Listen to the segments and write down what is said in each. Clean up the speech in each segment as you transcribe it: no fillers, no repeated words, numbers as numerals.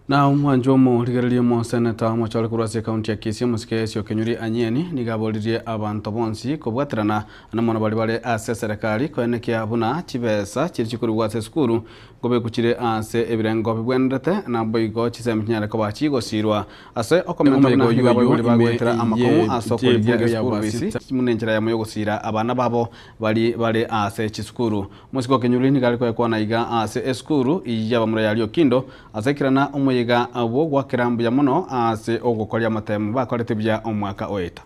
Na mwanjomo ligaririo seneta mwachole kurwase kaunti ya Kisii musike Essy Okenyuri anyeni nigabolirie abantu bonsi kobwaterana na mwana bali ase serikali kwenekia buna chibesa chiri wase skuru gobe kuchire ase ebirengo bibwendete na boigo chisemnyare ko bachigosirwa ase okomenta buna higabo bagwetera amakomo asokoligia ya bwasi munenjera ya moyogosira abana babo bali ase chiskuru musike Okenyuri nigali kwa na iga ase eskuru iyaba mura yali okindo asekirana yiga abo gwakirambuya muno ase ogukoria matemu bakorete bya omwaka oita.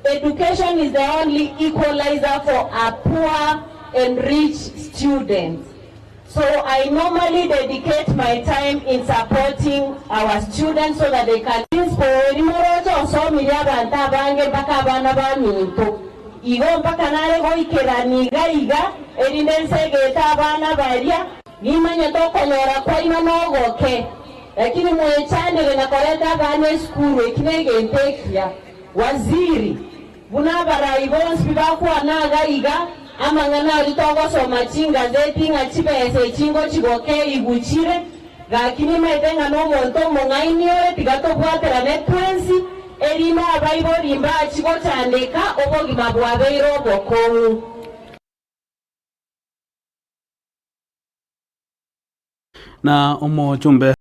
Education is the only equalizer for a poor and rich students. So I normally dedicate my time in supporting our students so that they can inspire morojo so miliyabanta bange baka bana baminto igo mpaka nare go ikeraniga erindense geta bana baria nimanye tokonyora kwa ino nogoke lakini mwechandele na koleta bane skuru ikinege ntekia waziri bunabara ibonsi bibakwa naga iga amangana litogo soma chinga zeti nga chibese chingo chigoke iguchire lakini metenga no monto mongaini ore tigato bwatera netwensi erima abayibo limba chigo chandeka obogima bwabeiro bokongu. Na jumbe